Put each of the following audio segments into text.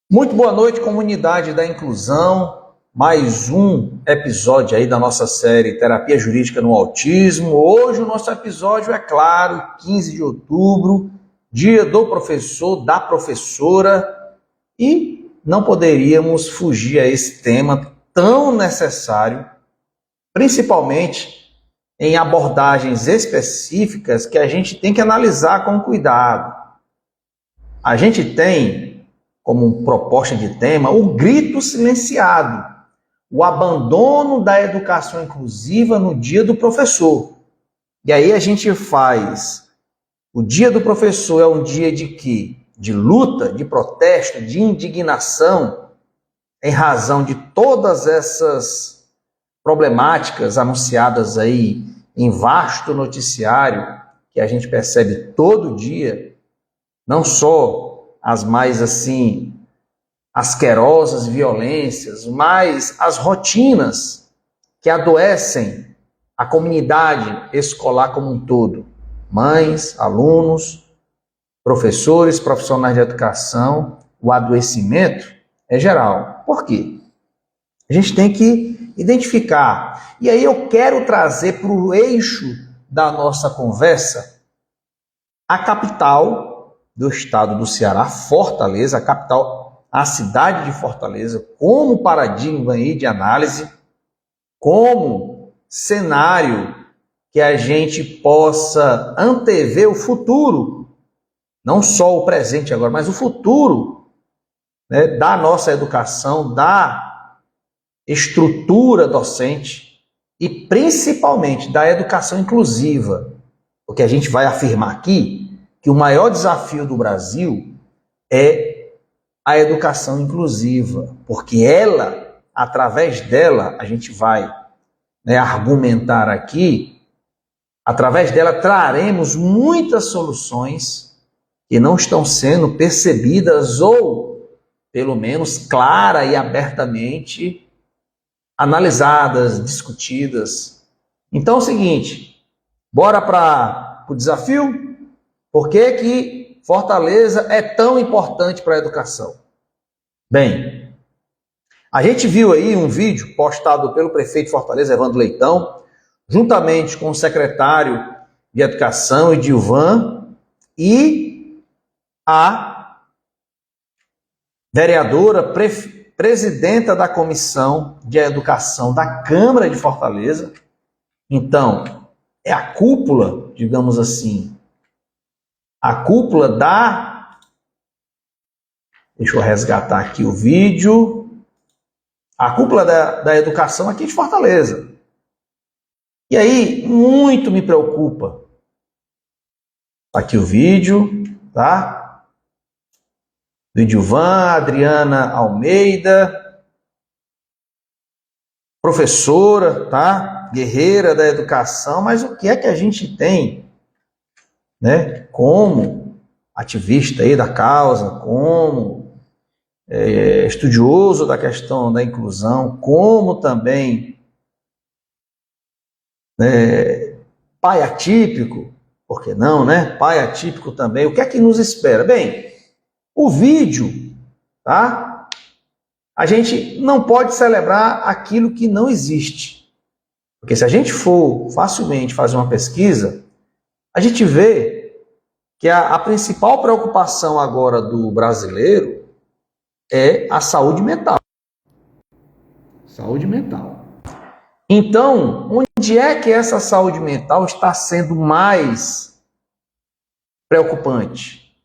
Muito boa noite, comunidade da inclusão. Mais um episódio aí da nossa série Terapia Jurídica no Autismo. Hoje o nosso episódio é claro, 15 de outubro, dia do professor, da professora, e não poderíamos fugir a esse tema tão necessário, principalmente em abordagens específicas que a gente tem que analisar com cuidado. A gente tem como proposta de tema o grito silenciado, o abandono da educação inclusiva no dia do professor. E aí a gente faz, o dia do professor é um dia de quê? De luta, de protesto, de indignação, em razão de todas essas problemáticas anunciadas aí em vasto noticiário, que a gente percebe todo dia, não só as mais assim asquerosas violências, mas as rotinas que adoecem a comunidade escolar como um todo. Mães, alunos, professores, profissionais de educação, o adoecimento é geral. Por quê? A gente tem que identificar. E aí eu quero trazer para o eixo da nossa conversa a capital do estado do Ceará, Fortaleza, a capital, a cidade de Fortaleza, como paradigma aí de análise, como cenário que a gente possa antever o futuro, não só o presente agora, mas o futuro, né, da nossa educação, da estrutura docente e principalmente da educação inclusiva. Porque a gente vai afirmar aqui que o maior desafio do Brasil é a educação inclusiva, porque ela, através dela, a gente vai argumentar aqui, através dela traremos muitas soluções que não estão sendo percebidas ou, pelo menos, clara e abertamente analisadas, discutidas. Então é o seguinte, bora para o desafio? Por que Fortaleza é tão importante para a educação? Bem, a gente viu aí um vídeo postado pelo prefeito de Fortaleza, Evandro Leitão, juntamente com o secretário de Educação, Edilvan, e a vereadora, presidenta da Comissão de Educação da Câmara de Fortaleza. Então, é a cúpula, digamos assim, a cúpula da... Deixa eu resgatar aqui o vídeo. A cúpula da educação aqui de Fortaleza. E aí, muito me preocupa. Aqui o vídeo, tá? Do Edilvan, Adriana Almeida, professora, tá? Guerreira da educação, mas o que é que a gente tem, né, como ativista aí da causa, como estudioso da questão da inclusão, como também pai atípico, por que não, né? Pai atípico também. O que é que nos espera? Bem, o vídeo, tá? A gente não pode celebrar aquilo que não existe. Porque se a gente for facilmente fazer uma pesquisa, a gente vê que a principal preocupação agora do brasileiro é a saúde mental. Saúde mental. Então, onde é que essa saúde mental está sendo mais preocupante?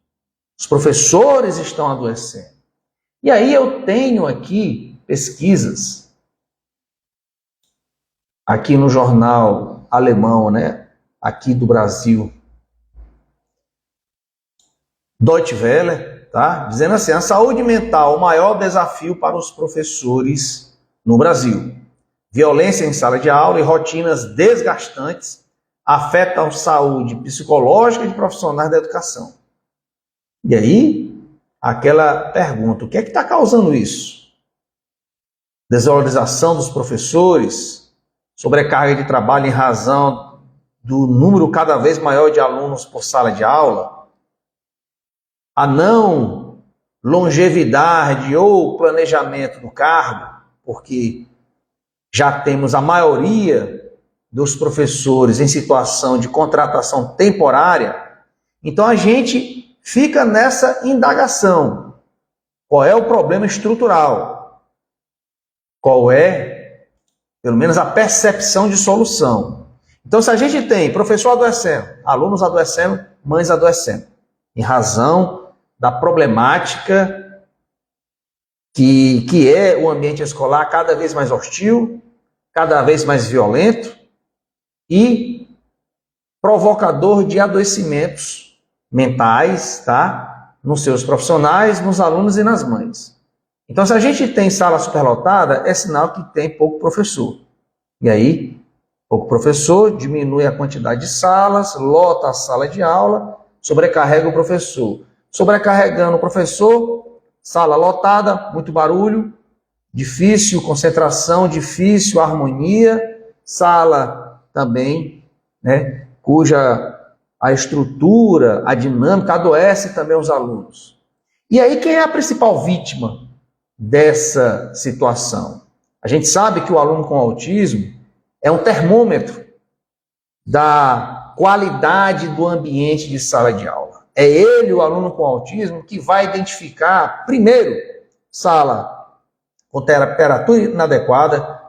Os professores estão adoecendo. E aí eu tenho aqui pesquisas, aqui no jornal alemão, né? Aqui do Brasil, Deutsche Welle, tá? Dizendo assim, a saúde mental, o maior desafio para os professores no Brasil. Violência em sala de aula e rotinas desgastantes afetam a saúde psicológica de profissionais da educação. E aí, aquela pergunta, o que é que está causando isso? Desvalorização dos professores, sobrecarga de trabalho em razão do número cada vez maior de alunos por sala de aula, a não longevidade ou planejamento do cargo, porque já temos a maioria dos professores em situação de contratação temporária, então a gente fica nessa indagação. Qual é o problema estrutural? Qual é, pelo menos, a percepção de solução? Então, se a gente tem professor adoecendo, alunos adoecendo, mães adoecendo, em razão da problemática que é o ambiente escolar cada vez mais hostil, cada vez mais violento e provocador de adoecimentos mentais, tá? Nos seus profissionais, nos alunos e nas mães. Então, se a gente tem sala superlotada, é sinal que tem pouco professor. E aí, pouco professor diminui a quantidade de salas, lota a sala de aula, sobrecarrega o professor. Sobrecarregando o professor, sala lotada, muito barulho, difícil concentração, difícil harmonia, sala também, né, cuja a estrutura, a dinâmica adoece também os alunos. E aí quem é a principal vítima dessa situação? A gente sabe que o aluno com autismo é um termômetro da qualidade do ambiente de sala de aula. É ele, o aluno com autismo, que vai identificar, primeiro, sala com temperatura inadequada,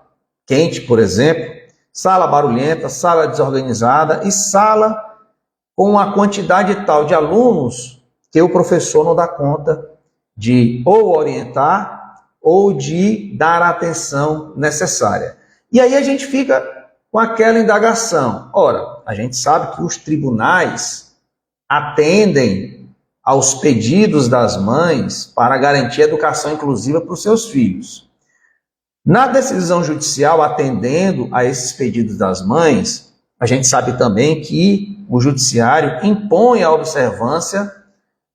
quente, por exemplo, sala barulhenta, sala desorganizada e sala com uma quantidade tal de alunos que o professor não dá conta de ou orientar ou de dar a atenção necessária. E aí a gente fica com aquela indagação. Ora, a gente sabe que os tribunais atendem aos pedidos das mães para garantir educação inclusiva para os seus filhos. Na decisão judicial, atendendo a esses pedidos das mães, a gente sabe também que o judiciário impõe a observância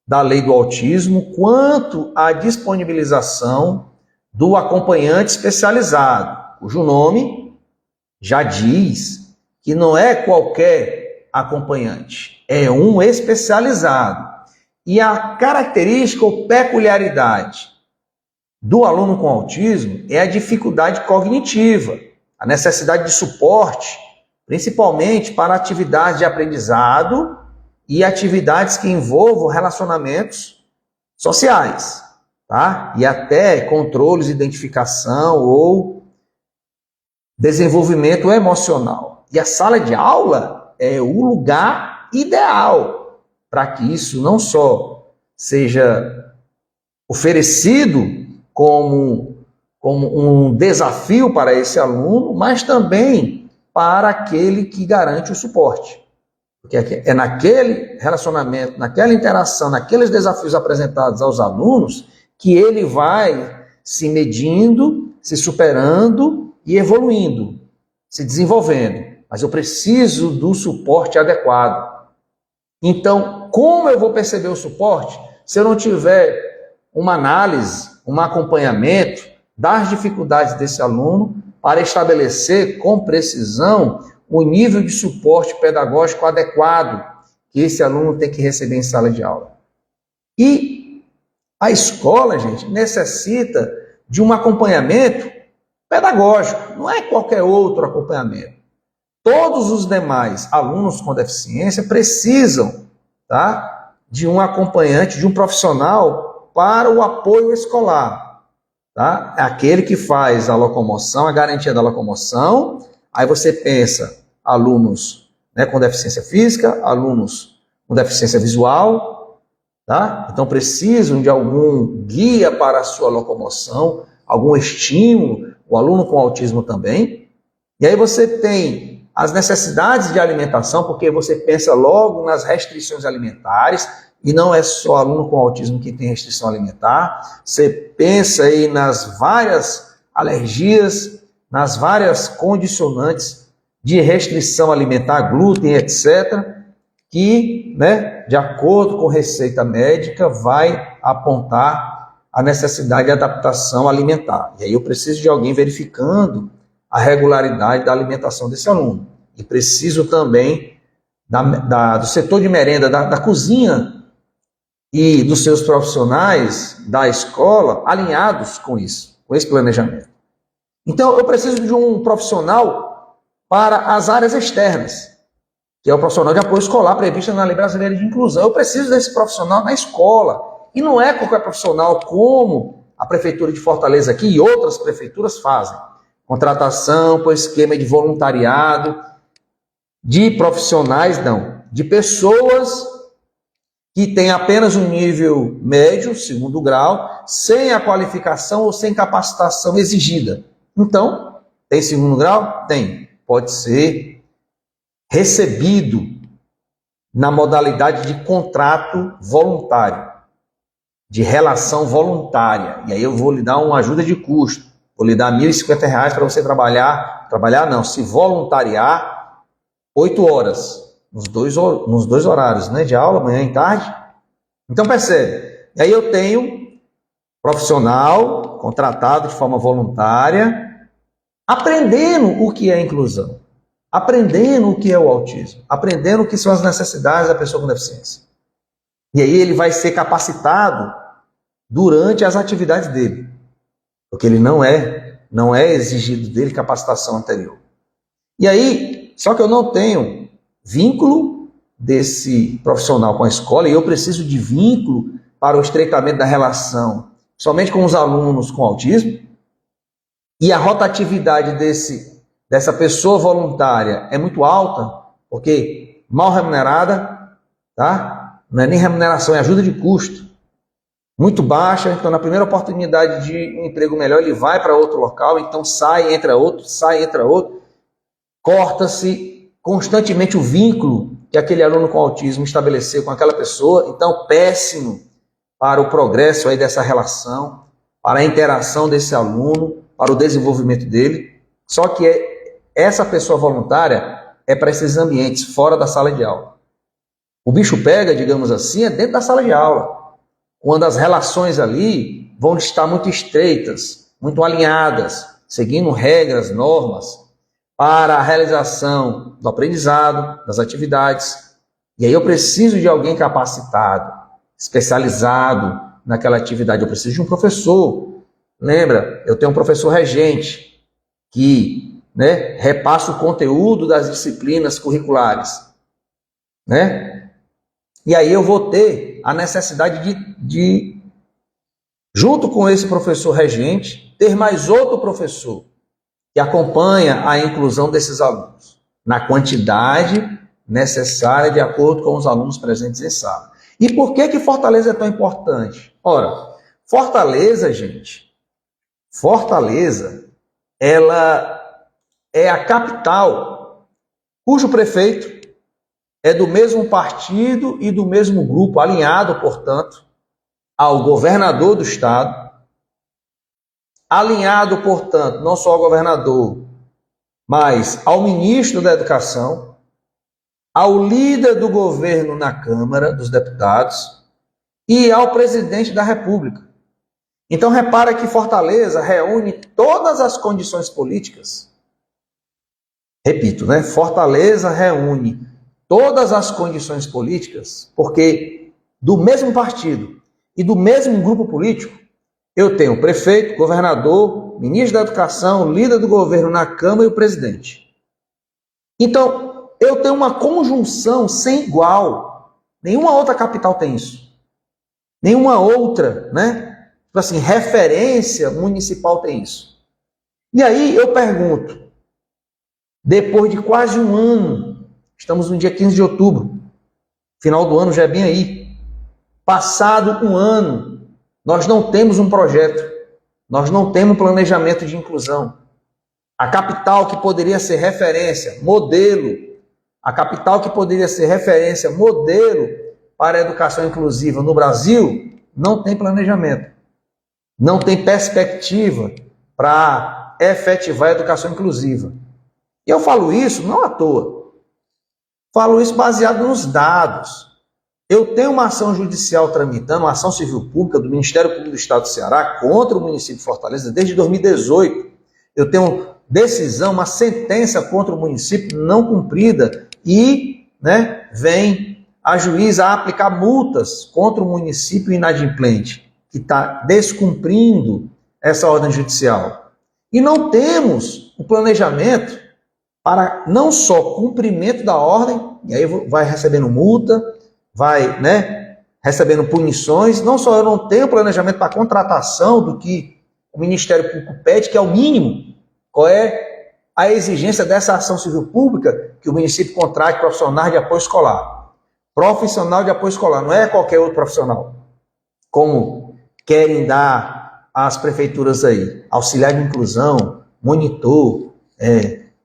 da lei do autismo quanto à disponibilização do acompanhante especializado, cujo nome já diz que não é qualquer acompanhante, é um especializado. E a característica ou peculiaridade do aluno com autismo é a dificuldade cognitiva, a necessidade de suporte, principalmente para atividades de aprendizado e atividades que envolvam relacionamentos sociais, tá? E até controles de identificação ou desenvolvimento emocional. E a sala de aula é o lugar ideal para que isso não só seja oferecido como um desafio para esse aluno, mas também para aquele que garante o suporte. Porque é naquele relacionamento, naquela interação, naqueles desafios apresentados aos alunos, que ele vai se medindo, se superando e evoluindo, se desenvolvendo. Mas eu preciso do suporte adequado. Então, como eu vou perceber o suporte se eu não tiver uma análise, um acompanhamento das dificuldades desse aluno para estabelecer com precisão o nível de suporte pedagógico adequado que esse aluno tem que receber em sala de aula? E a escola, gente, necessita de um acompanhamento pedagógico, não é qualquer outro acompanhamento. Todos os demais alunos com deficiência precisam, tá, de um acompanhante, de um profissional para o apoio escolar. Tá? É aquele que faz a locomoção, a garantia da locomoção. Aí você pensa alunos, né, com deficiência física, alunos com deficiência visual, tá? Então precisam de algum guia para a sua locomoção, algum estímulo, o aluno com autismo também. E aí você tem as necessidades de alimentação, porque você pensa logo nas restrições alimentares, e não é só aluno com autismo que tem restrição alimentar, você pensa aí nas várias alergias, nas várias condicionantes de restrição alimentar, glúten, etc., que, né, de acordo com receita médica, vai apontar a necessidade de adaptação alimentar. E aí eu preciso de alguém verificando a regularidade da alimentação desse aluno. E preciso também do setor de merenda, da cozinha e dos seus profissionais da escola alinhados com isso, com esse planejamento. Então, eu preciso de um profissional para as áreas externas, que é o profissional de apoio escolar previsto na Lei Brasileira de Inclusão. Eu preciso desse profissional na escola. E não é qualquer profissional como a Prefeitura de Fortaleza aqui e outras prefeituras fazem. Contratação por esquema de voluntariado, de profissionais, não, de pessoas que têm apenas um nível médio, segundo grau, sem a qualificação ou sem capacitação exigida. Então, tem segundo grau? Tem. Pode ser recebido na modalidade de contrato voluntário, de relação voluntária. E aí eu vou lhe dar uma ajuda de custo. Vou lhe dar R$ 1.050 para você trabalhar não, se voluntariar 8 horas, nos dois horários, né, de aula, manhã e tarde. Então percebe, aí eu tenho profissional contratado de forma voluntária, aprendendo o que é inclusão, aprendendo o que é o autismo, aprendendo o que são as necessidades da pessoa com deficiência. E aí ele vai ser capacitado durante as atividades dele, porque ele não é exigido dele capacitação anterior. E aí, só que eu não tenho vínculo desse profissional com a escola, e eu preciso de vínculo para o estreitamento da relação somente com os alunos com autismo, e a rotatividade dessa pessoa voluntária é muito alta, porque mal remunerada, tá? Não é nem remuneração, é ajuda de custo. Muito baixa, então na primeira oportunidade de um emprego melhor, ele vai para outro local, então sai, entra outro, corta-se constantemente o vínculo que aquele aluno com autismo estabeleceu com aquela pessoa, então péssimo para o progresso aí dessa relação, para a interação desse aluno, para o desenvolvimento dele. Só que essa pessoa voluntária é para esses ambientes fora da sala de aula. O bicho pega, digamos assim, é dentro da sala de aula, quando as relações ali vão estar muito estreitas, muito alinhadas, seguindo regras, normas, para a realização do aprendizado, das atividades. E aí eu preciso de alguém capacitado, especializado naquela atividade. Eu preciso de um professor. Lembra, eu tenho um professor regente que, né, repassa o conteúdo das disciplinas curriculares, né? E aí eu vou ter a necessidade de, junto com esse professor regente, ter mais outro professor que acompanha a inclusão desses alunos, na quantidade necessária de acordo com os alunos presentes em sala. E por que Fortaleza é tão importante? Ora, Fortaleza, gente, ela é a capital cujo prefeito é do mesmo partido e do mesmo grupo, alinhado, portanto, ao governador do estado, alinhado, portanto, não só ao governador, mas ao ministro da Educação, ao líder do governo na Câmara dos Deputados e ao presidente da República. Então, repara que Fortaleza reúne todas as condições políticas. Repito, né? Fortaleza reúne todas as condições políticas, porque do mesmo partido e do mesmo grupo político, eu tenho o prefeito, governador, ministro da Educação, líder do governo na Câmara e o presidente. Então, eu tenho uma conjunção sem igual. Nenhuma outra capital tem isso. Nenhuma outra, né? Assim, referência municipal tem isso. E aí eu pergunto, depois de quase um ano, estamos no dia 15 de outubro, final do ano já é bem aí, passado um ano, nós não temos um projeto, nós não temos um planejamento de inclusão. A capital que poderia ser referência, modelo, a capital que poderia ser referência, modelo para a educação inclusiva no Brasil, não tem planejamento, não tem perspectiva para efetivar a educação inclusiva. E eu falo isso não à toa, falo isso baseado nos dados. Eu tenho uma ação judicial tramitando, uma ação civil pública do Ministério Público do Estado do Ceará contra o município de Fortaleza desde 2018. Eu tenho decisão, uma sentença contra o município não cumprida e, né, vem a juíza a aplicar multas contra o município inadimplente que está descumprindo essa ordem judicial. E não temos o planejamento para não só cumprimento da ordem, e aí vai recebendo multa, vai, recebendo punições, não só eu não tenho planejamento para contratação do que o Ministério Público pede, que é o mínimo. Qual é a exigência dessa ação civil pública? Que o município contrate profissionais de apoio escolar. Profissional de apoio escolar, não é qualquer outro profissional, como querem dar às prefeituras aí. Auxiliar de inclusão, monitor,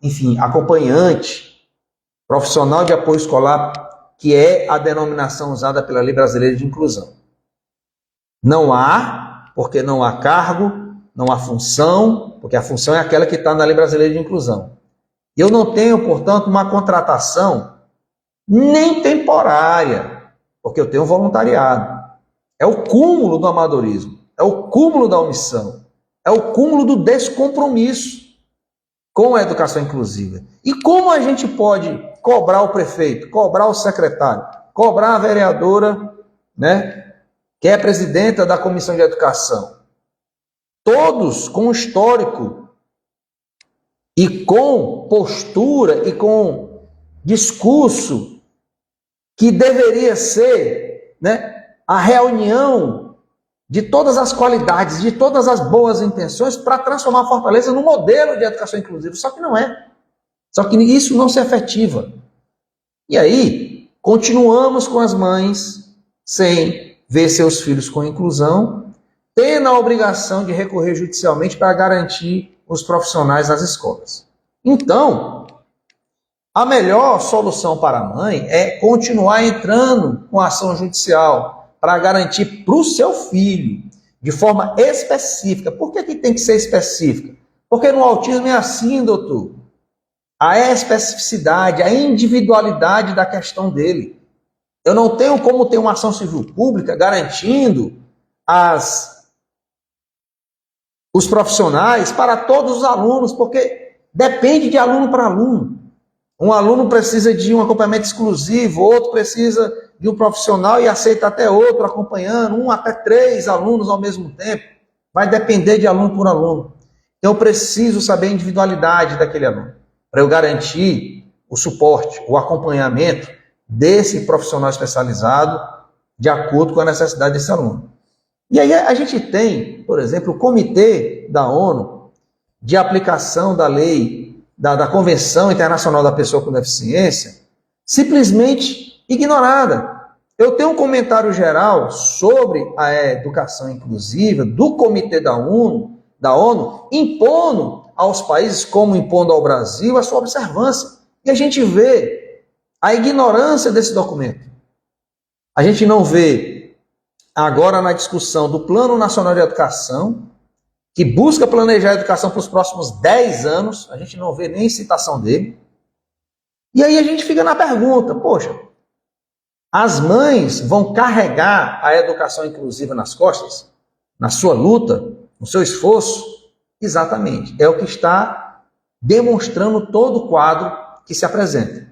enfim, acompanhante, profissional de apoio escolar, que é a denominação usada pela Lei Brasileira de Inclusão. Não há, porque não há cargo, não há função, porque a função é aquela que está na Lei Brasileira de Inclusão. Eu não tenho, portanto, uma contratação nem temporária, porque eu tenho voluntariado. É o cúmulo do amadorismo, é o cúmulo da omissão, é o cúmulo do descompromisso com a educação inclusiva. E como a gente pode cobrar o prefeito, cobrar o secretário, cobrar a vereadora, que é a presidenta da Comissão de Educação? Todos com histórico e com postura e com discurso que deveria ser, a reunião de todas as qualidades, de todas as boas intenções para transformar a Fortaleza num modelo de educação inclusiva. Só que não é. Só que isso não se efetiva. E aí, continuamos com as mães sem ver seus filhos com inclusão, tendo a obrigação de recorrer judicialmente para garantir os profissionais nas escolas. Então, a melhor solução para a mãe é continuar entrando com ação judicial para garantir para o seu filho, de forma específica. Por que tem que ser específica? Porque no autismo é assim, doutor. A especificidade, a individualidade da questão dele. Eu não tenho como ter uma ação civil pública garantindo os profissionais para todos os alunos, porque depende de aluno para aluno. Um aluno precisa de um acompanhamento exclusivo, outro precisa de um profissional e aceita até outro acompanhando, 1 até 3 alunos ao mesmo tempo. Vai depender de aluno por aluno. Então eu preciso saber a individualidade daquele aluno, para eu garantir o suporte, o acompanhamento desse profissional especializado de acordo com a necessidade desse aluno. E aí a gente tem, por exemplo, o Comitê da ONU de aplicação da lei, da Convenção Internacional da Pessoa com Deficiência, simplesmente ignorada. Eu tenho um comentário geral sobre a educação inclusiva do Comitê da ONU, impondo aos países, como impondo ao Brasil, a sua observância. E a gente vê a ignorância desse documento. A gente não vê agora na discussão do Plano Nacional de Educação, que busca planejar a educação para os próximos 10 anos, a gente não vê nem citação dele. E aí a gente fica na pergunta, poxa, as mães vão carregar a educação inclusiva nas costas, na sua luta, no seu esforço? Exatamente, é o que está demonstrando todo o quadro que se apresenta.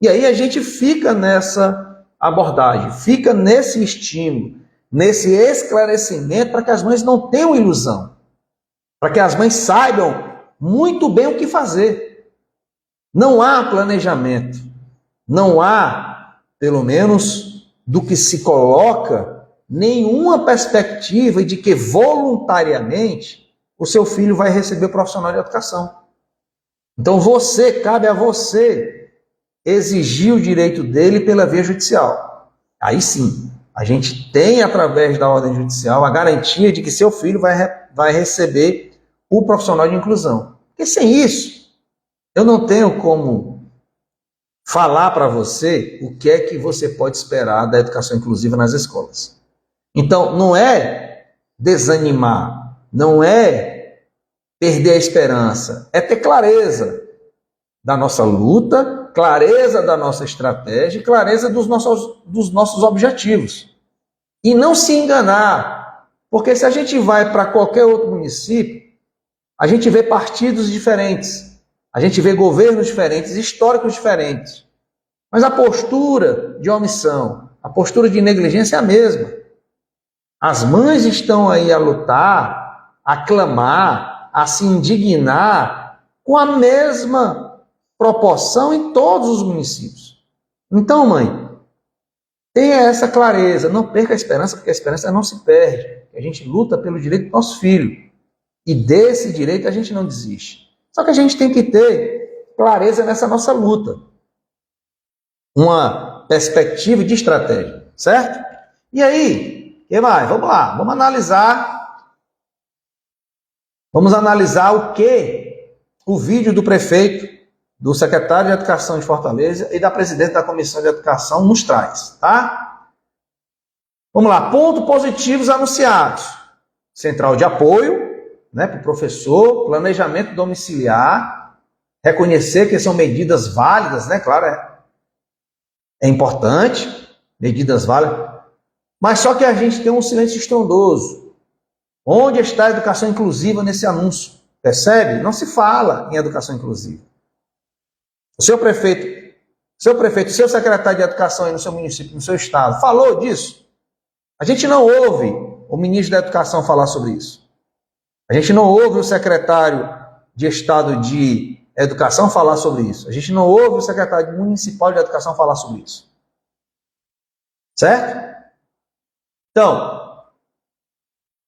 E aí a gente fica nessa abordagem, fica nesse estímulo, nesse esclarecimento para que as mães não tenham ilusão, para que as mães saibam muito bem o que fazer. Não há planejamento, não há, pelo menos do que se coloca, nenhuma perspectiva de que voluntariamente o seu filho vai receber o profissional de educação. Então cabe a você exigir o direito dele pela via judicial. Aí sim, a gente tem, através da ordem judicial, a garantia de que seu filho vai receber o profissional de inclusão. Porque sem isso, eu não tenho como falar para você o que é que você pode esperar da educação inclusiva nas escolas. Então, não é desanimar, não é perder a esperança, é ter clareza da nossa luta, clareza da nossa estratégia, clareza dos nossos objetivos. E não se enganar, porque se a gente vai para qualquer outro município, a gente vê partidos diferentes, a gente vê governos diferentes, históricos diferentes. Mas a postura de omissão, a postura de negligência é a mesma. As mães estão aí a lutar, a clamar, a se indignar com a mesma proporção em todos os municípios. Então, mãe, tenha essa clareza, não perca a esperança, porque a esperança não se perde. A gente luta pelo direito do nosso filho. E desse direito a gente não desiste. Só que a gente tem que ter clareza nessa nossa luta. Uma perspectiva de estratégia, certo? E aí, o que mais? Vamos lá, vamos analisar o que o vídeo do prefeito, do secretário de Educação de Fortaleza e da presidente da Comissão de Educação nos traz, tá? Vamos lá, pontos positivos anunciados. Central de apoio, né, para o professor, planejamento domiciliar, reconhecer que são medidas válidas, né? Claro, é importante, medidas válidas, mas só que a gente tem um silêncio estrondoso. Onde está a educação inclusiva nesse anúncio? Percebe? Não se fala em educação inclusiva. O seu prefeito, seu secretário de educação aí no seu município, no seu estado, falou disso? A gente não ouve o ministro da Educação falar sobre isso. A gente não ouve o secretário de Estado de Educação falar sobre isso. A gente não ouve o secretário municipal de Educação falar sobre isso. Certo? Então,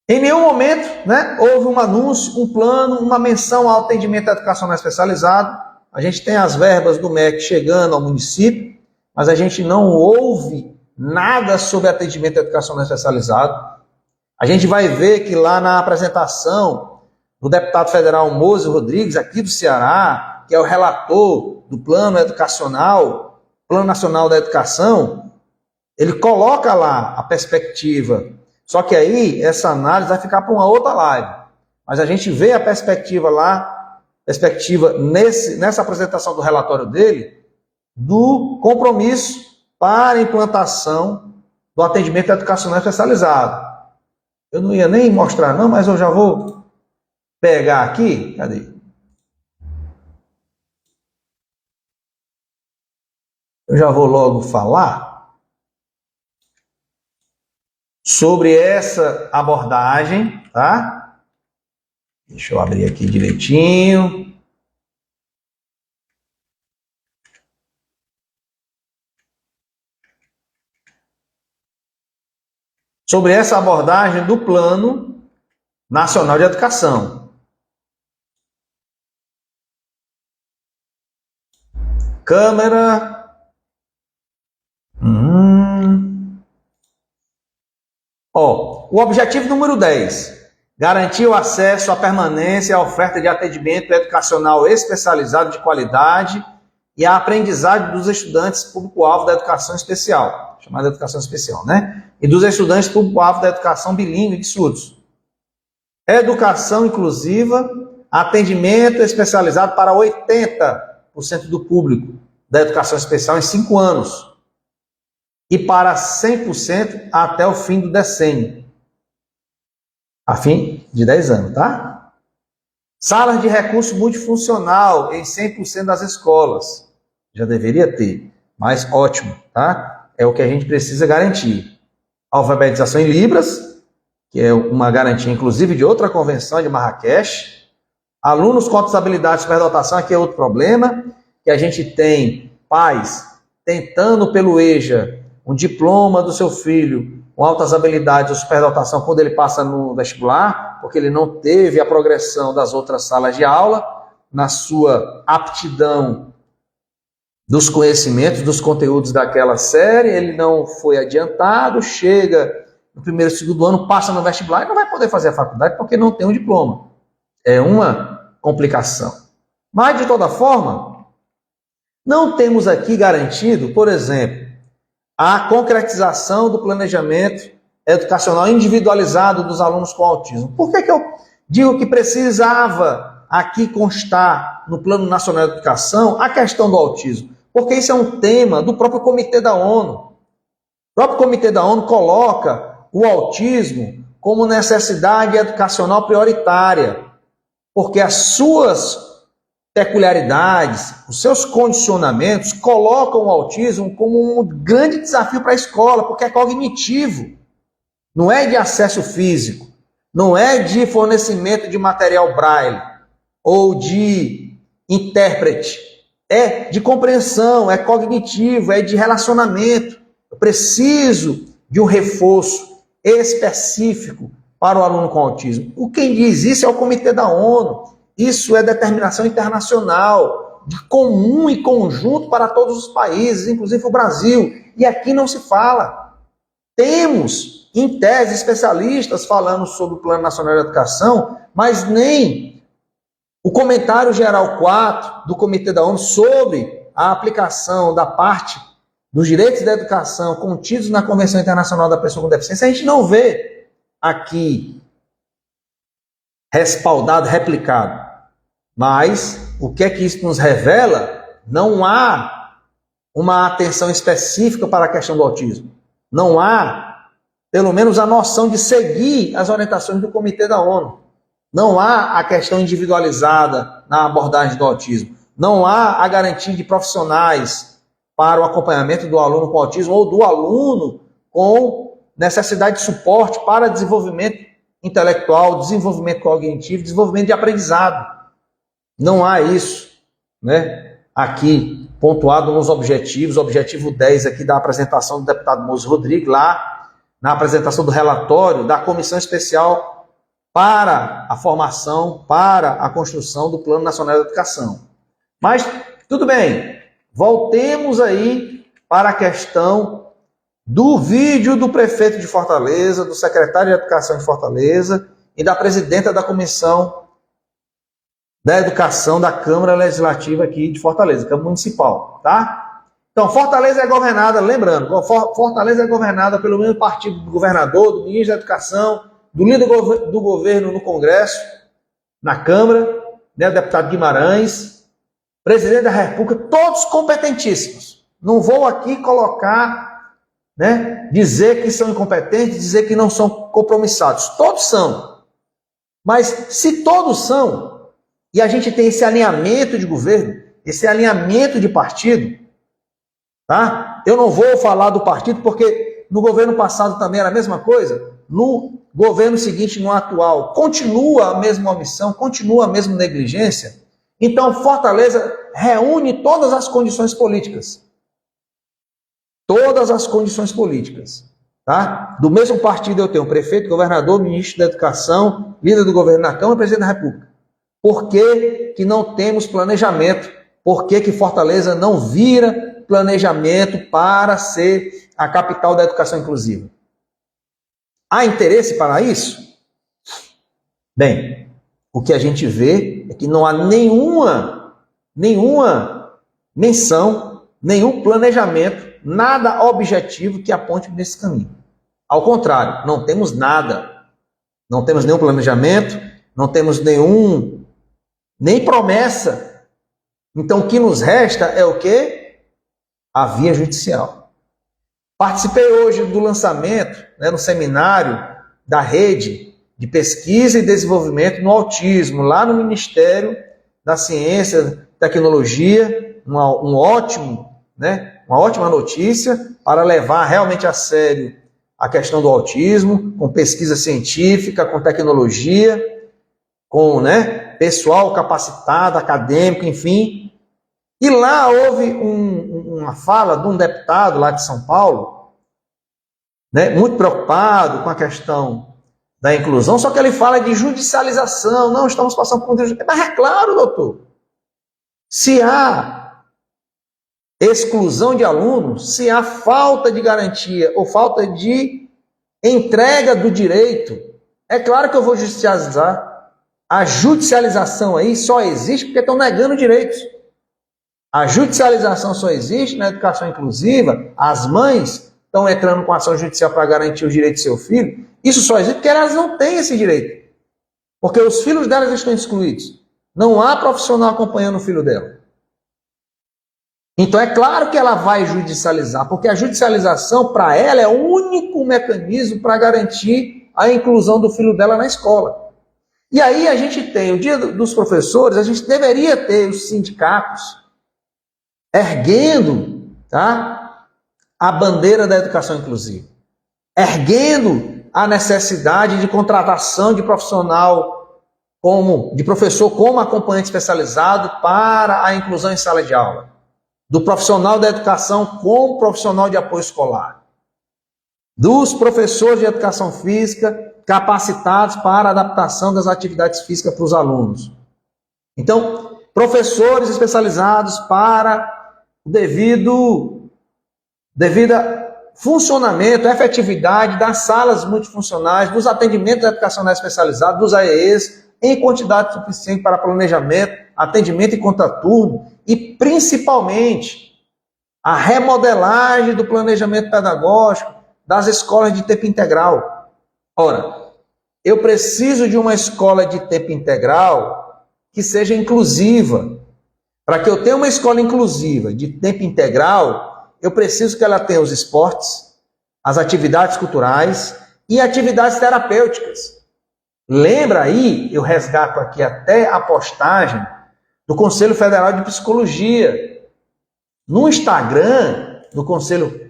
em nenhum momento, né, houve um anúncio, um plano, uma menção ao atendimento educacional especializado. A gente tem as verbas do MEC chegando ao município, mas a gente não ouve nada sobre atendimento educacional especializado. A gente vai ver que lá na apresentação do deputado federal Mose Rodrigues, aqui do Ceará, que é o relator do Plano Educacional, Plano Nacional da Educação, ele coloca lá a perspectiva. Só que aí essa análise vai ficar para uma outra live. Mas a gente vê a perspectiva lá, nessa apresentação do relatório dele, do compromisso para a implantação do atendimento educacional especializado. Eu não ia nem mostrar não, mas eu já vou pegar aqui. Cadê? Eu já vou logo falar sobre essa abordagem, tá? Deixa eu abrir aqui direitinho. Sobre essa abordagem do Plano Nacional de Educação. Câmera. O objetivo número 10. Garantir o acesso à permanência e à oferta de atendimento educacional especializado de qualidade e a aprendizagem dos estudantes público-alvo da educação especial, chamada educação especial, né? E dos estudantes público-alvo da educação bilíngue de surdos. Educação inclusiva, atendimento especializado para 80% do público da educação especial em 5 anos. E para 100% até o fim do decênio. A fim de 10 anos, tá? Salas de recurso multifuncional em 100% das escolas. Já deveria ter, mas ótimo, tá? É o que a gente precisa garantir. Alfabetização em Libras, que é uma garantia, inclusive, de outra convenção de Marrakech. Alunos com outras habilidades de superdotação, aqui é outro problema, que a gente tem pais tentando pelo EJA um diploma do seu filho com altas habilidades ou superdotação quando ele passa no vestibular, porque ele não teve a progressão das outras salas de aula, na sua aptidão dos conhecimentos, dos conteúdos daquela série, ele não foi adiantado, chega no primeiro e segundo ano, passa no vestibular e não vai poder fazer a faculdade porque não tem um diploma. É uma complicação. Mas, de toda forma, não temos aqui garantido, por exemplo, a concretização do planejamento educacional individualizado dos alunos com autismo. Por que eu digo que precisava aqui constar no Plano Nacional de Educação a questão do autismo? Porque isso é um tema do próprio Comitê da ONU. O próprio Comitê da ONU coloca o autismo como necessidade educacional prioritária, porque as suas peculiaridades, os seus condicionamentos colocam o autismo como um grande desafio para a escola, porque é cognitivo, não é de acesso físico, não é de fornecimento de material braille ou de intérprete, é de compreensão, é cognitivo, é de relacionamento. Eu preciso de um reforço específico para o aluno com autismo. Quem diz isso é o Comitê da ONU. Isso é determinação internacional, de comum e conjunto para todos os países, inclusive o Brasil. E aqui não se fala. Temos, em tese, especialistas falando sobre o Plano Nacional de Educação, mas nem o comentário geral 4 do Comitê da ONU sobre a aplicação da parte dos direitos da educação contidos na Convenção Internacional da Pessoa com Deficiência, a gente não vê aqui respaldado, replicado. Mas o que é que isso nos revela? Não há uma atenção específica para a questão do autismo. Não há, pelo menos, a noção de seguir as orientações do Comitê da ONU. Não há a questão individualizada na abordagem do autismo. Não há a garantia de profissionais para o acompanhamento do aluno com autismo ou do aluno com necessidade de suporte para desenvolvimento intelectual, desenvolvimento cognitivo, desenvolvimento de aprendizado. Não há isso, né? Aqui, pontuado nos objetivos, objetivo 10 aqui da apresentação do deputado Moço Rodrigues, lá na apresentação do relatório da Comissão Especial para a Formação, para a Construção do Plano Nacional de Educação. Mas, tudo bem, voltemos aí para a questão do vídeo do prefeito de Fortaleza, do secretário de Educação de Fortaleza e da presidenta da Comissão da Educação da Câmara Legislativa aqui de Fortaleza, Câmara Municipal, tá? Então, Fortaleza é governada, lembrando, Fortaleza é governada pelo mesmo partido do governador, do ministro da Educação, do líder do governo no Congresso, na Câmara, né, o deputado Guimarães, presidente da República, todos competentíssimos. Não vou aqui colocar, né, dizer que são incompetentes, dizer que não são compromissados. Todos são. Mas se todos são, e a gente tem esse alinhamento de governo, esse alinhamento de partido, tá? Eu não vou falar do partido porque no governo passado também era a mesma coisa. No governo seguinte, no atual, continua a mesma omissão, continua a mesma negligência. Então, Fortaleza reúne todas as condições políticas. Todas as condições políticas. Tá? Do mesmo partido eu tenho prefeito, governador, ministro da Educação, líder do governo na Câmara e presidente da República. Por que que não temos planejamento? Por que que Fortaleza não vira planejamento para ser a capital da educação inclusiva? Há interesse para isso? Bem, o que a gente vê é que não há nenhuma menção, nenhum planejamento, nada objetivo que aponte nesse caminho. Ao contrário, não temos nada. Não temos nenhum planejamento, não temos nem promessa. Então o que nos resta é o quê? A via judicial. Participei hoje do lançamento, né, no seminário da Rede de Pesquisa e Desenvolvimento no Autismo, lá no Ministério da Ciência e Tecnologia, uma ótima notícia para levar realmente a sério a questão do autismo, com pesquisa científica, com tecnologia, com pessoal capacitado, acadêmico, enfim. E lá houve uma fala de um deputado lá de São Paulo, muito preocupado com a questão da inclusão, só que ele fala de judicialização. Não, estamos passando por um... Mas é claro, doutor, se há exclusão de alunos, se há falta de garantia ou falta de entrega do direito, é claro que eu vou judicializar. A judicialização aí só existe porque estão negando direitos. A judicialização só existe na educação inclusiva. As mães estão entrando com ação judicial para garantir os direitos do seu filho. Isso só existe porque elas não têm esse direito. Porque os filhos delas estão excluídos. Não há profissional acompanhando o filho dela. Então é claro que ela vai judicializar, porque a judicialização para ela é o único mecanismo para garantir a inclusão do filho dela na escola. E aí a gente tem o Dia dos Professores, a gente deveria ter os sindicatos erguendo, tá, a bandeira da educação inclusiva, erguendo a necessidade de contratação de professor como acompanhante especializado para a inclusão em sala de aula, do profissional da educação como profissional de apoio escolar, dos professores de educação física capacitados para a adaptação das atividades físicas para os alunos. Então, professores especializados para o devido funcionamento, efetividade das salas multifuncionais, dos atendimentos educacionais especializados, dos AEEs, em quantidade suficiente para planejamento, atendimento e contraturno, e principalmente a remodelagem do planejamento pedagógico das escolas de tempo integral. Ora, eu preciso de uma escola de tempo integral que seja inclusiva. Para que eu tenha uma escola inclusiva de tempo integral, eu preciso que ela tenha os esportes, as atividades culturais e atividades terapêuticas. Lembra aí, eu resgato aqui até a postagem do Conselho Federal de Psicologia. No Instagram do Conselho,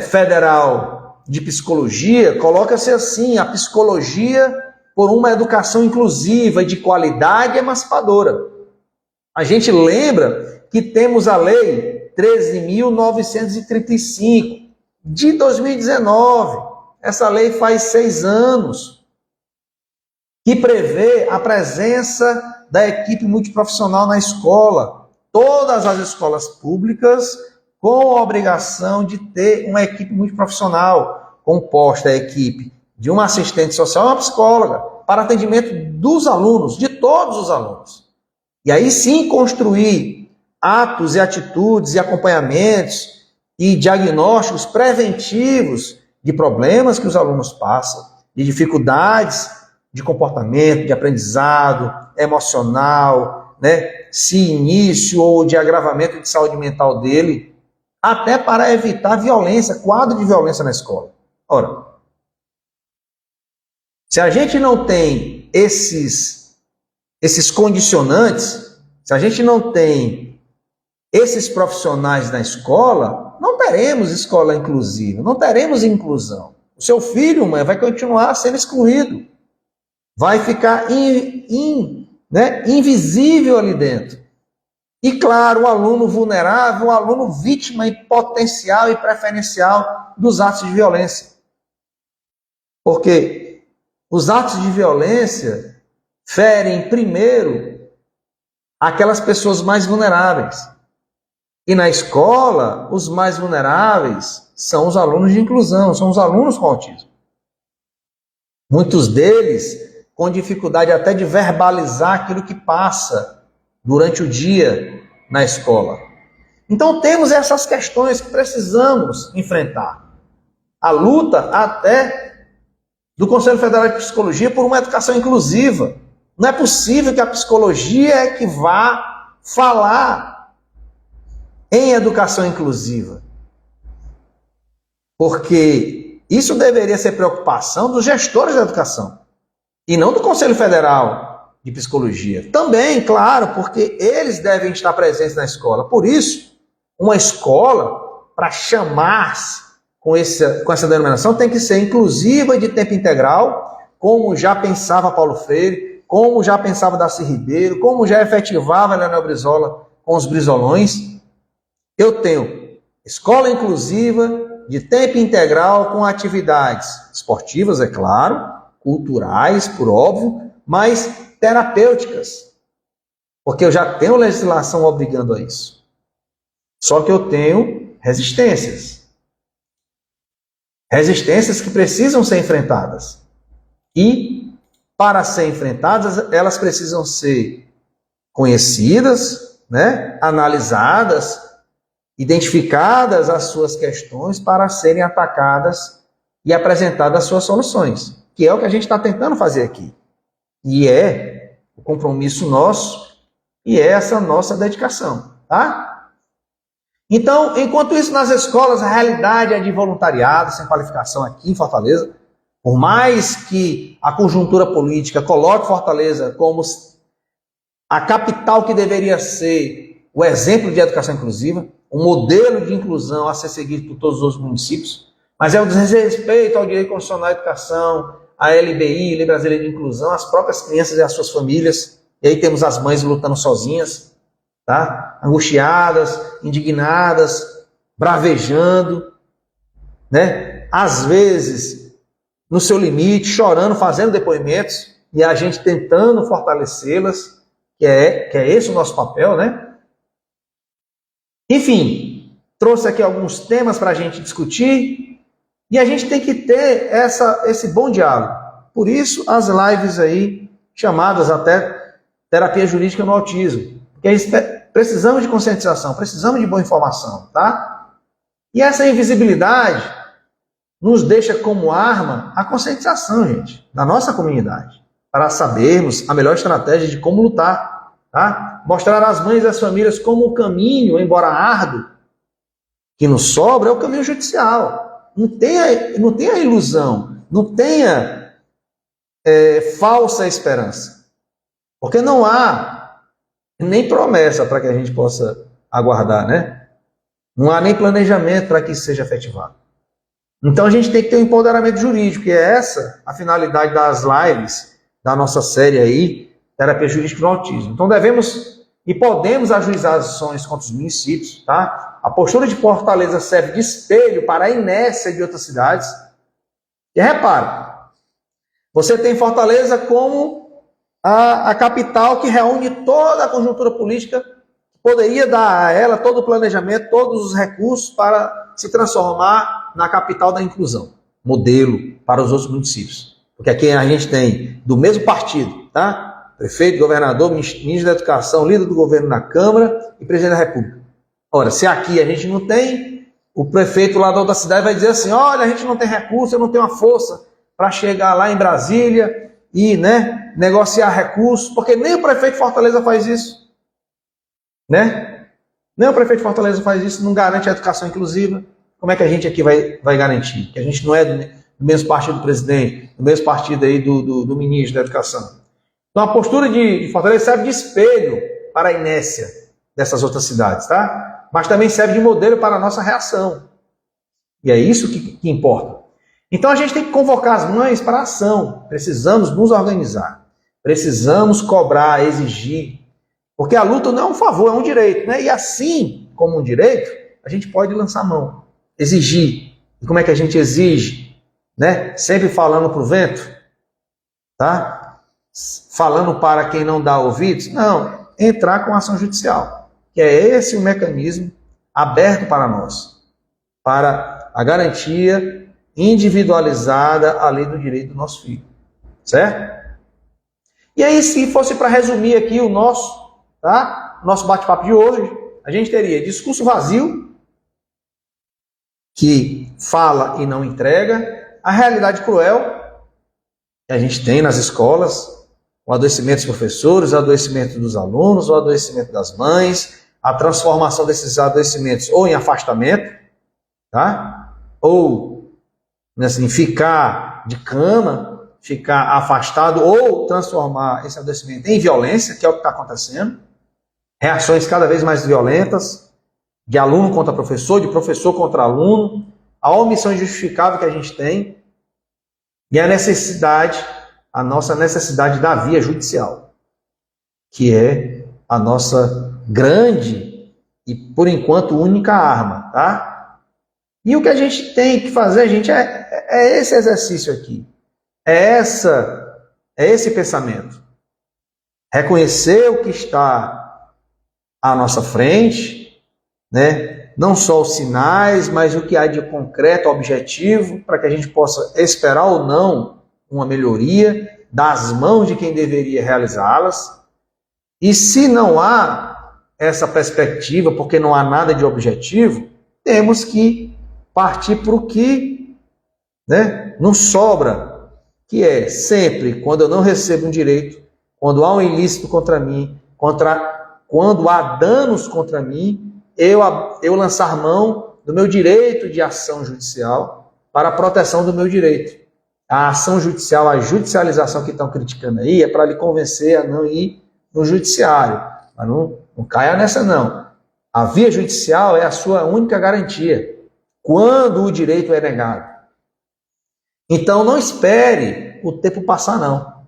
Federal de Psicologia, coloca-se assim: a psicologia por uma educação inclusiva e de qualidade emancipadora. A gente lembra que temos a Lei 13.935 de 2019. Essa lei faz 6 anos, que prevê a presença da equipe multiprofissional na escola. Todas as escolas públicas com a obrigação de ter uma equipe multiprofissional, composta a equipe de uma assistente social e uma psicóloga, para atendimento dos alunos, de todos os alunos. E aí sim construir atos e atitudes e acompanhamentos e diagnósticos preventivos de problemas que os alunos passam, de dificuldades de comportamento, de aprendizado, emocional, se início ou de agravamento de saúde mental dele, até para evitar violência, quadro de violência na escola. Ora, se a gente não tem esses condicionantes, se a gente não tem esses profissionais na escola, não teremos escola inclusiva, não teremos inclusão. O seu filho, mãe, vai continuar sendo excluído, vai ficar invisível ali dentro. E claro, o aluno vulnerável, o aluno vítima e potencial e preferencial dos atos de violência. Porque os atos de violência ferem primeiro aquelas pessoas mais vulneráveis. E na escola, os mais vulneráveis são os alunos de inclusão, são os alunos com autismo. Muitos deles com dificuldade até de verbalizar aquilo que passa durante o dia na escola. Então temos essas questões que precisamos enfrentar. A luta até do Conselho Federal de Psicologia por uma educação inclusiva. Não é possível que a psicologia é que vá falar em educação inclusiva. Porque isso deveria ser preocupação dos gestores da educação e não do Conselho Federal de Psicologia. Também, claro, porque eles devem estar presentes na escola. Por isso, uma escola, para chamar-se com essa denominação, tem que ser inclusiva de tempo integral, como já pensava Paulo Freire, como já pensava Darcy Ribeiro, como já efetivava Leonel Brizola com os Brizolões. Eu tenho escola inclusiva de tempo integral com atividades esportivas, é claro, culturais, por óbvio, mas terapêuticas, porque eu já tenho legislação obrigando a isso. Só que eu tenho resistências. Resistências que precisam ser enfrentadas. E, para ser enfrentadas, elas precisam ser conhecidas, analisadas, identificadas as suas questões para serem atacadas e apresentadas as suas soluções, que é o que a gente está tentando fazer aqui. E é o compromisso nosso e é essa nossa dedicação, tá? Então, enquanto isso nas escolas, a realidade é de voluntariado, sem qualificação aqui em Fortaleza. Por mais que a conjuntura política coloque Fortaleza como a capital que deveria ser o exemplo de educação inclusiva, um modelo de inclusão a ser seguido por todos os outros municípios, mas é o desrespeito ao direito constitucional à educação, à LBI, Lei Brasileira de Inclusão, às próprias crianças e às suas famílias. E aí temos as mães lutando sozinhas, tá? Angustiadas, indignadas, bravejando, né? Às vezes, no seu limite, chorando, fazendo depoimentos, e a gente tentando fortalecê-las, que é esse o nosso papel, né? Enfim, trouxe aqui alguns temas para a gente discutir, e a gente tem que ter esse bom diálogo. Por isso, as lives aí, chamadas até terapia jurídica no autismo. Porque precisamos de conscientização, precisamos de boa informação, tá? E essa invisibilidade nos deixa como arma a conscientização, gente, da nossa comunidade, para sabermos a melhor estratégia de como lutar, tá? Mostrar às mães e às famílias como o caminho, embora árduo, que nos sobra é o caminho judicial. Não tenha ilusão, não tenha falsa esperança. Porque não há nem promessa para que a gente possa aguardar, né? Não há nem planejamento para que isso seja efetivado. Então a gente tem que ter um empoderamento jurídico, que é essa a finalidade das lives, da nossa série aí, Terapia Jurídica no Autismo. Então devemos e podemos ajuizar as ações contra os municípios, tá? A postura de Fortaleza serve de espelho para a inércia de outras cidades. E repara, você tem Fortaleza como a capital que reúne toda a conjuntura política, poderia dar a ela todo o planejamento, todos os recursos para se transformar na capital da inclusão, modelo para os outros municípios. Porque aqui a gente tem do mesmo partido, tá? Prefeito, governador, ministro da Educação, líder do governo na Câmara e presidente da República. Ora, se aqui a gente não tem, o prefeito lá da outra cidade vai dizer assim, olha, a gente não tem recurso, eu não tenho a força para chegar lá em Brasília e, né, negociar recursos, porque nem o prefeito de Fortaleza faz isso, né? Nem o prefeito de Fortaleza faz isso, não garante a educação inclusiva. Como é que a gente aqui vai garantir? Que a gente não é do mesmo partido do presidente, do mesmo partido aí do ministro da Educação. Então a postura de Fortaleza serve de espelho para a inércia dessas outras cidades, tá? Mas também serve de modelo para a nossa reação. E é isso que importa. Então a gente tem que convocar as mães para a ação. Precisamos nos organizar. Precisamos cobrar, exigir. Porque a luta não é um favor, é um direito, né? E assim como um direito, a gente pode lançar mão, exigir. E como é que a gente exige? Né? Sempre falando para o vento, tá? Falando para quem não dá ouvidos? Não, entrar com ação judicial. Que é esse o mecanismo aberto para nós, para a garantia individualizada ali do direito do nosso filho. Certo? E aí, se fosse para resumir aqui o nosso bate-papo de hoje, a gente teria discurso vazio, que fala e não entrega, a realidade cruel que a gente tem nas escolas, o adoecimento dos professores, o adoecimento dos alunos, o adoecimento das mães, a transformação desses adoecimentos ou em afastamento, tá? Ou assim, ficar de cama, ficar afastado, ou transformar esse adoecimento em violência, que é o que está acontecendo. Reações cada vez mais violentas, de aluno contra professor, de professor contra aluno, a omissão injustificável que a gente tem, e a nossa necessidade da via judicial, que é a nossa grande e, por enquanto, única arma, tá? E o que a gente tem que fazer, gente, é esse exercício aqui, é esse pensamento. Reconhecer o que está à nossa frente, né? Não só os sinais, mas o que há de concreto, objetivo, para que a gente possa esperar ou não uma melhoria das mãos de quem deveria realizá-las. E se não há essa perspectiva, porque não há nada de objetivo, temos que partir para o que, né, nos sobra, que é sempre, quando eu não recebo um direito, quando há um ilícito contra mim, quando há danos contra mim, eu lançar mão do meu direito de ação judicial para a proteção do meu direito. A ação judicial, a judicialização que estão criticando aí é para lhe convencer a não ir no judiciário. Mas não caia nessa não. A via judicial é a sua única garantia quando o direito é negado. Então não espere o tempo passar não,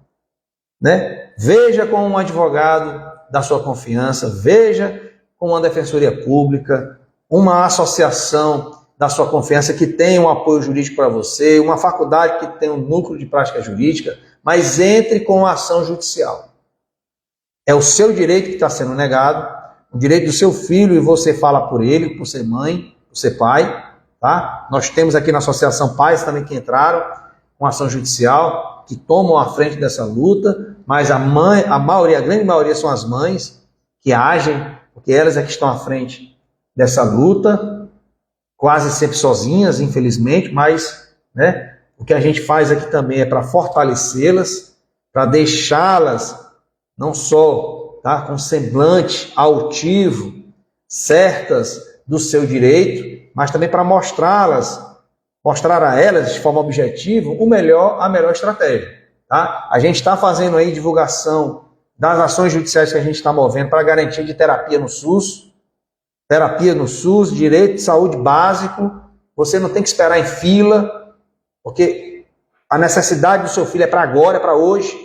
né? Veja com um advogado da sua confiança, veja com uma defensoria pública, uma associação da sua confiança que tem um apoio jurídico para você, uma faculdade que tem um núcleo de prática jurídica, mas entre com a ação judicial. É o seu direito que está sendo negado, o direito do seu filho, e você fala por ele, por ser mãe, por ser pai, tá? Nós temos aqui na associação pais também que entraram com ação judicial, que tomam a frente dessa luta, mas a grande maioria são as mães que agem, porque elas é que estão à frente dessa luta, quase sempre sozinhas, infelizmente, mas, né, o que a gente faz aqui também é para fortalecê-las, para deixá-las não só, tá, com semblante altivo, certas do seu direito, mas também para mostrar a elas de forma objetiva a melhor estratégia. Tá? A gente está fazendo aí divulgação das ações judiciais que a gente está movendo para garantia de terapia no SUS, direito de saúde básico. Você não tem que esperar em fila, porque a necessidade do seu filho é para agora, é para hoje.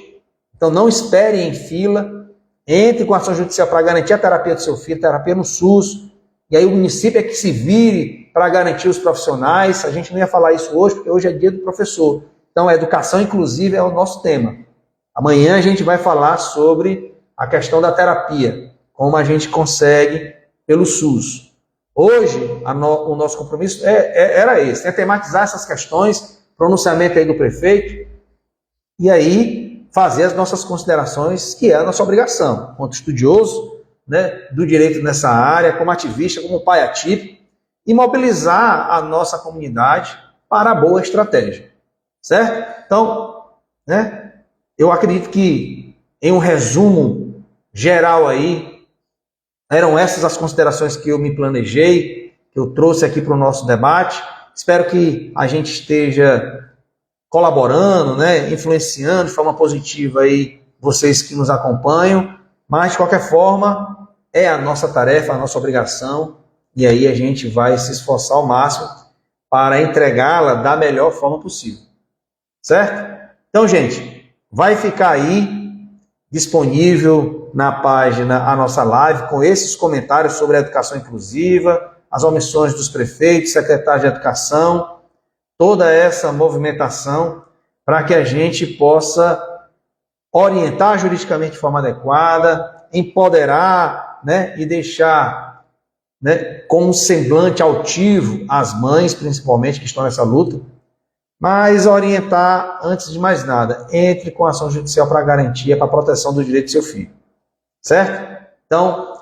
Então não espere em fila, entre com a ação judicial para garantir a terapia do seu filho, terapia no SUS, e aí o município é que se vire para garantir os profissionais. A gente não ia falar isso hoje, porque hoje é dia do professor. Então a educação inclusiva é o nosso tema. Amanhã a gente vai falar sobre a questão da terapia, como a gente consegue pelo SUS. Hoje, o nosso compromisso era esse, é tematizar essas questões, pronunciamento aí do prefeito, e aí fazer as nossas considerações, que é a nossa obrigação, quanto estudioso, né, do direito nessa área, como ativista, como pai atípico, e mobilizar a nossa comunidade para a boa estratégia. Certo? Então, né, eu acredito que, em um resumo geral aí, eram essas as considerações que eu me planejei, que eu trouxe aqui para o nosso debate. Espero que a gente esteja colaborando, né, influenciando de forma positiva aí vocês que nos acompanham, mas de qualquer forma é a nossa tarefa, a nossa obrigação, e aí a gente vai se esforçar ao máximo para entregá-la da melhor forma possível. Certo? Então, gente, vai ficar aí disponível na página a nossa live com esses comentários sobre a educação inclusiva, as omissões dos prefeitos, secretários de educação, toda essa movimentação para que a gente possa orientar juridicamente de forma adequada, empoderar, né, e deixar, né, com um semblante altivo as mães, principalmente, que estão nessa luta, mas orientar, antes de mais nada, entre com a ação judicial para garantia, para a proteção do direito do seu filho. Certo? Então,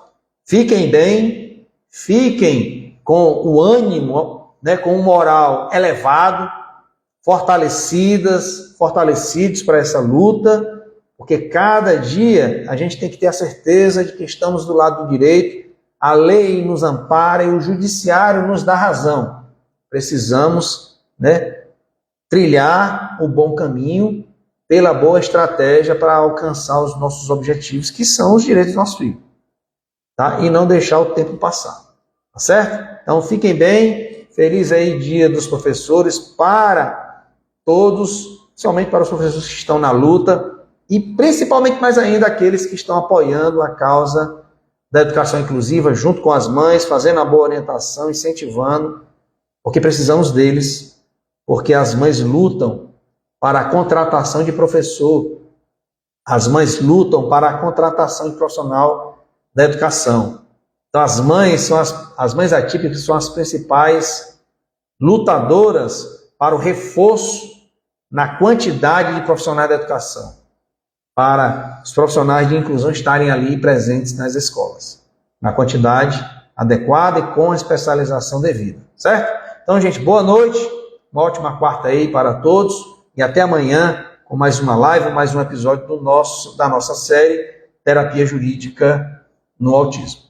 fiquem bem, fiquem com o ânimo, né, com o moral elevado, fortalecidos para essa luta, porque cada dia a gente tem que ter a certeza de que estamos do lado do direito, a lei nos ampara e o judiciário nos dá razão. Precisamos, né, trilhar o bom caminho pela boa estratégia para alcançar os nossos objetivos, que são os direitos dos nossos filhos, tá? E não deixar o tempo passar, tá certo? Então fiquem bem, feliz aí Dia dos Professores para todos, principalmente para os professores que estão na luta e principalmente mais ainda aqueles que estão apoiando a causa da educação inclusiva junto com as mães, fazendo a boa orientação, incentivando, porque precisamos deles, porque as mães lutam para a contratação de professor, as mães lutam para a contratação de profissional da educação. Então as mães atípicas são as principais lutadoras para o reforço na quantidade de profissionais da educação, para os profissionais de inclusão estarem ali presentes nas escolas, na quantidade adequada e com a especialização devida, certo? Então, gente, boa noite, uma ótima quarta aí para todos e até amanhã com mais uma live, mais um episódio da nossa série Terapia Jurídica no Autismo.